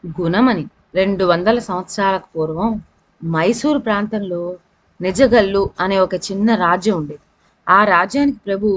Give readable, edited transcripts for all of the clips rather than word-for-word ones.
గుణమని 200 సంవత్సరాలకు పూర్వం మైసూరు ప్రాంతంలో నిజగల్లు అనే ఒక చిన్న రాజ్యం ఉండేది. ఆ రాజ్యానికి ప్రభు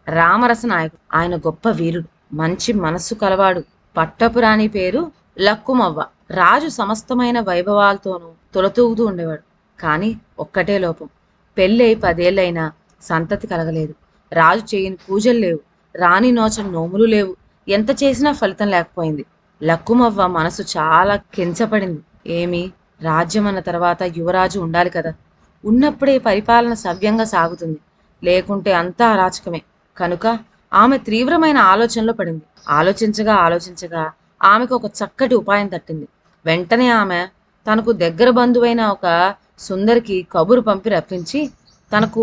రామరస నాయకుడు. ఆయన గొప్ప వీరుడు, మంచి మనస్సు కలవాడు. పట్టపు రాణి పేరు లక్కుమవ్వ. రాజు సమస్తమైన వైభవాలతోనూ తొలతూగుతూ ఉండేవాడు. కానీ ఒక్కటే లోపం, పెళ్ళై 10 ఏళ్ళైనా సంతతి కలగలేదు. రాజు చేయని పూజలు లేవు, రాణి నోచని నోములు లేవు. ఎంత చేసినా ఫలితం లేకపోయింది. లక్కుమవ్వ మనసు చాలా కించపడింది. ఏమి, రాజ్యం అన్న తర్వాత యువరాజు ఉండాలి కదా, ఉన్నప్పుడే పరిపాలన సవ్యంగా సాగుతుంది, లేకుంటే అంతా అరాచకమే. కనుక ఆమె తీవ్రమైన ఆలోచనలో పడింది. ఆలోచించగా ఆలోచించగా ఆమెకు ఒక చక్కటి ఉపాయం తట్టింది. వెంటనే ఆమె తనకు దగ్గర బంధువైన ఒక సుందరికి కబురు పంపి రప్పించి తనకు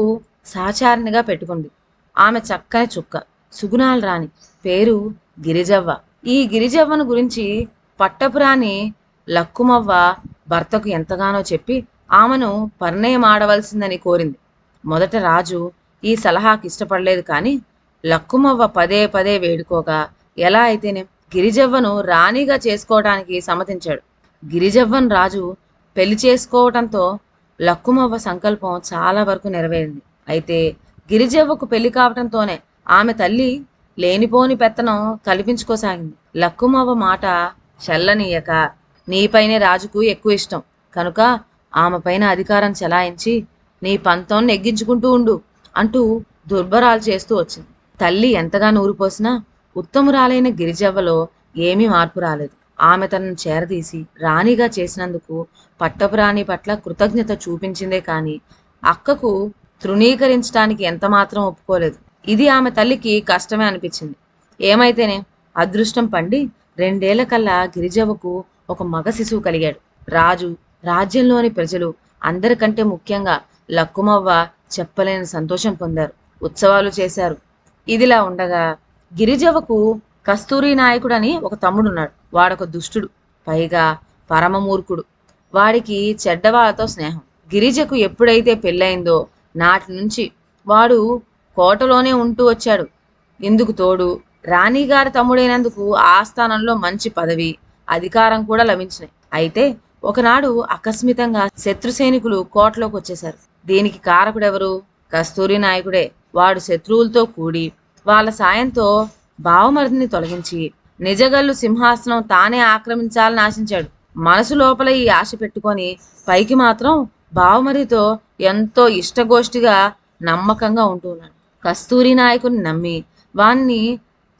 సహచారినిగా పెట్టుకుంది. ఆమె చక్కని చుక్క, సుగుణాలు రాణి, పేరు గిరిజవ్వ. ఈ గిరిజవ్వను గురించి పట్టపురాణి లక్కుమవ్వ భర్తకు ఎంతగానో చెప్పి ఆమెను పరిణయం ఆడవలసిందని కోరింది. మొదట రాజు ఈ సలహాకి ఇష్టపడలేదు. కానీ లక్కుమవ్వ పదే పదే వేడుకోగా ఎలా అయితేనే గిరిజవ్వను రాణిగా చేసుకోవడానికి సమ్మతించాడు. గిరిజవ్వను రాజు పెళ్లి చేసుకోవటంతో లక్కుమవ్వ సంకల్పం చాలా వరకు నెరవేరింది. అయితే గిరిజవ్వకు పెళ్లి కావటంతోనే ఆమె తల్లి లేనిపోని పెత్తనం కల్పించుకోసాగింది. లక్కుమవ్వ మాట చల్లనీయక నీపైనే రాజుకు ఎక్కువ ఇష్టం కనుక ఆమె పైన అధికారం చెలాయించి నీ పంతం నెగ్గించుకుంటూ ఉండు అంటూ దుర్భరాలు చేస్తూ వచ్చింది. తల్లి ఎంతగా నూరిపోసినా ఉత్తమురాలైన గిరిజవ్వలో ఏమీ మార్పు రాలేదు. ఆమె తనను చేరదీసి రాణిగా చేసినందుకు పట్టపురాణి పట్ల కృతజ్ఞత చూపించిందే కానీ అక్కకు తృణీకరించడానికి ఎంతమాత్రం ఒప్పుకోలేదు. ఇది ఆమె తల్లికి కష్టమే అనిపించింది. ఏమైతేనే అదృష్టం పండి 2 ఏళ్ల కల్లా గిరిజవ్వకు ఒక మగ శిశువు కలిగాడు. రాజు, రాజ్యంలోని ప్రజలు, అందరికంటే ముఖ్యంగా లక్కుమవ్వ చెప్పలేని సంతోషం పొందారు. ఉత్సవాలు చేశారు. ఇదిలా ఉండగా గిరిజవ్వకు కస్తూరి నాయకుడని ఒక తమ్ముడున్నాడు. వాడొక దుష్టుడు, పైగా పరమమూర్ఖుడు. వాడికి చెడ్డవాళ్ళతో స్నేహం. గిరిజకు ఎప్పుడైతే పెళ్ళయిందో నాటి నుంచి వాడు కోటలోనే ఉంటూ వచ్చాడు. ఇందుకు తోడు రాణిగారి తమ్ముడైనందుకు ఆస్థానంలో మంచి పదవి, అధికారం కూడా లభించినాయి. అయితే ఒకనాడు ఆకస్మితంగా శత్రు సైనికులు కోటలోకి వచ్చేశారు. దీనికి కారకుడెవరు? కస్తూరి నాయకుడే. వాడు శత్రువులతో కూడి వాళ్ళ సాయంతో బావమరిదిని తొలగించి నిజగల్లు సింహాసనం తానే ఆక్రమించాలని ఆశించాడు. మనసు లోపల ఈ ఆశ పెట్టుకొని పైకి మాత్రం బావమరిదితో ఎంతో ఇష్టగోష్ఠిగా నమ్మకంగా ఉంటున్నాడు. కస్తూరి నాయకుని నమ్మి వాణ్ణి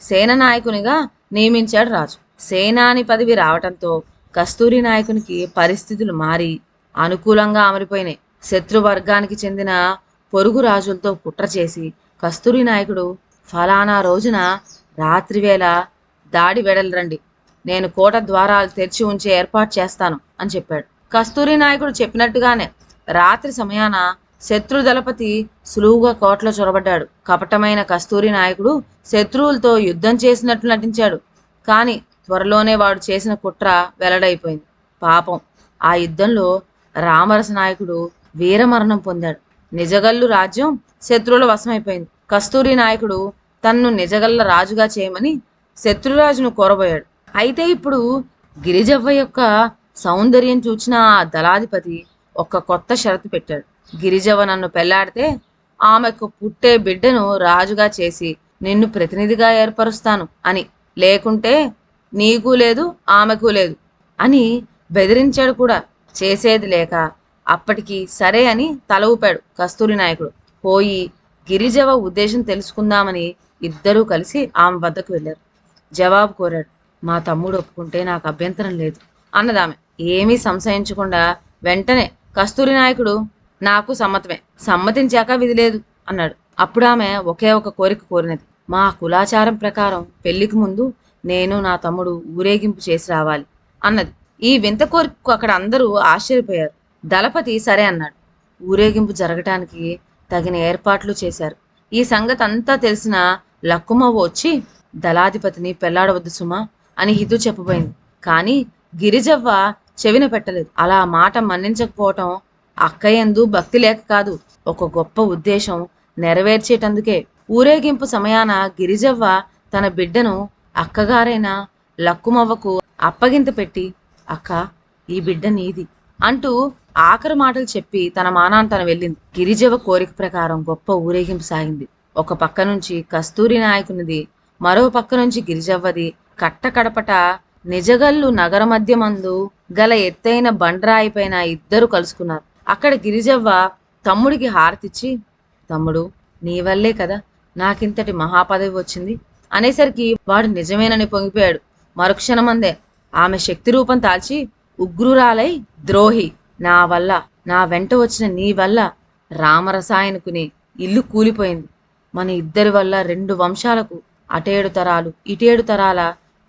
సేననాయకునిగా నియమించాడు రాజు. సేనాని పదవి రావటంతో కస్తూరి నాయకునికి పరిస్థితులు మారి అనుకూలంగా అమరిపోయినాయి. శత్రువర్గానికి చెందిన పొరుగు రాజులతో కుట్ర చేసి కస్తూరి నాయకుడు ఫలానా రోజున రాత్రివేళ దాడి వెడలరండి, నేను కోట ద్వారాలు తెరిచి ఉంచే ఏర్పాటు చేస్తాను అని చెప్పాడు. కస్తూరి నాయకుడు చెప్పినట్టుగానే రాత్రి సమయాన శత్రు దళపతి సులువుగా కోటలో చొరబడ్డాడు. కపటమైన కస్తూరి నాయకుడు శత్రువులతో యుద్ధం చేసినట్లు నటించాడు. కానీ త్వరలోనే వాడు చేసిన కుట్ర వెల్లడైపోయింది. పాపం, ఆ యుద్ధంలో రామరస నాయకుడు వీరమరణం పొందాడు. నిజగల్లు రాజ్యం శత్రువుల వశమైపోయింది. కస్తూరి నాయకుడు తన్ను నిజగల్ల రాజుగా చేయమని శత్రురాజును కోరబోయాడు. అయితే ఇప్పుడు గిరిజవ్వ యొక్క సౌందర్యం చూచిన ఆ దళాధిపతి ఒక కొత్త షరతు పెట్టాడు. గిరిజవ్వ నన్ను పెళ్లాడితే ఆమెకు పుట్టే బిడ్డను రాజుగా చేసి నిన్ను ప్రతినిధిగా ఏర్పరుస్తాను అని, లేకుంటే నీకు లేదు ఆమెకు లేదు అని బెదిరించాడు కూడా. చేసేది లేక అప్పటికి సరే అని తల ఊపాడు కస్తూరి నాయకుడు. పోయి గిరిజవ్వ ఉద్దేశం తెలుసుకుందామని ఇద్దరూ కలిసి ఆమె వద్దకు వెళ్ళారు. జవాబు కోరాడు. మా తమ్ముడు ఒప్పుకుంటే నాకు అభ్యంతరం లేదు అన్నదామె. ఏమీ సంశయించకుండా వెంటనే కస్తూరి నాయకుడు నాకు సమ్మతమే, సమ్మతించాక విధి లేదు అన్నాడు. అప్పుడు ఆమె ఒకే ఒక కోరిక కోరినది. మా కులాచారం ప్రకారం పెళ్లికి ముందు నేను నా తమ్ముడు ఊరేగింపు చేసి రావాలి అన్నది. ఈ వింత కోరికకు అక్కడ అందరూ ఆశ్చర్యపోయారు. దళపతి సరే అన్నాడు. ఊరేగింపు జరగటానికి తగిన ఏర్పాట్లు చేశారు. ఈ సంగతి అంతా తెలిసిన లక్కుమవ్వ వచ్చి దళాధిపతిని పెళ్లాడవద్దు సుమా అని హితూ చెప్పబోయింది. కానీ గిరిజవ్వ చెవిన పెట్టలేదు. అలా మాట మన్నించకపోవటం అక్కయందు భక్తి లేక కాదు, ఒక గొప్ప ఉద్దేశం నెరవేర్చేటందుకే. ఊరేగింపు సమయాన గిరిజవ్వ తన బిడ్డను అక్కగారైన లక్కుమవ్వకు అప్పగింత పెట్టి అక్క, ఈ బిడ్డ నీది అంటూ ఆఖరి మాటలు చెప్పి తన మానాన్ని తను వెళ్ళింది. గిరిజవ్వ కోరిక ప్రకారం గొప్ప ఊరేగింపు సాగింది. ఒక పక్క నుంచి కస్తూరి నాయకునిది, మరో పక్క నుంచి గిరిజవ్వది. కట్టకడపట నిజగల్లు నగర మధ్యమందు గల ఎత్తైన బండరాయిపైన ఇద్దరు కలుసుకున్నారు. అక్కడ గిరిజవ్వ తమ్ముడికి హారతిచ్చి, తమ్ముడు, నీ వల్లే కదా నాకింతటి మహాపదవి వచ్చింది అనేసరికి వాడు నిజమేనని పొంగిపోయాడు. మరుక్షణమందే ఆమె శక్తి రూపం దాల్చి, ఉగ్రురాలై, ద్రోహి, నా వల్ల, నా వెంట వచ్చిన నీ వల్ల రామరసాయనుకుని ఇల్లు కూలిపోయింది. మన ఇద్దరి వల్ల 2 వంశాలకు అటేడు తరాలు ఇటేడు తరాల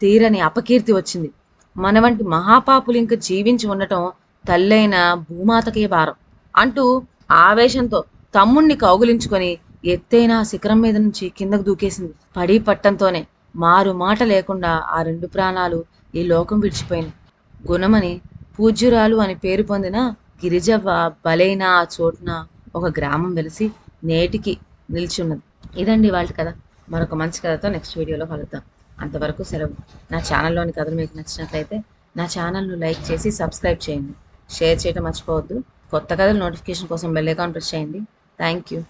తీరని అపకీర్తి వచ్చింది. మన వంటి మహాపాపులు ఇంక జీవించి ఉండటం తల్లైన భూమాతకే భారం అంటూ ఆవేశంతో తమ్ముణ్ణి కౌగులించుకొని ఎత్తైన శిఖరం మీద నుంచి కిందకు దూకేసింది. పడి పట్టంతోనే మారు మాట లేకుండా ఆ 2 ప్రాణాలు ఈ లోకం విడిచిపోయింది. గుణమని, పూజ్యురాలు అని పేరు పొందిన గిరిజవ్వ బలైన ఆ చోటున ఒక గ్రామం వెలిసి నేటికి నిల్చున్నది. ఇదండి వాళ్ళ కథ. మరొక మంచి కథతో నెక్స్ట్ వీడియోలో కలుద్దాం. అంతవరకు సెలవు. నా ఛానల్లోని కథలు మీకు నచ్చినట్లయితే నా ఛానల్ను లైక్ చేసి సబ్స్క్రైబ్ చేయండి. షేర్ చేయడం మర్చిపోవద్దు. కొత్త కథల నోటిఫికేషన్ కోసం బెల్ ఐకాన్ ప్రెస్ చేయండి. Thank you.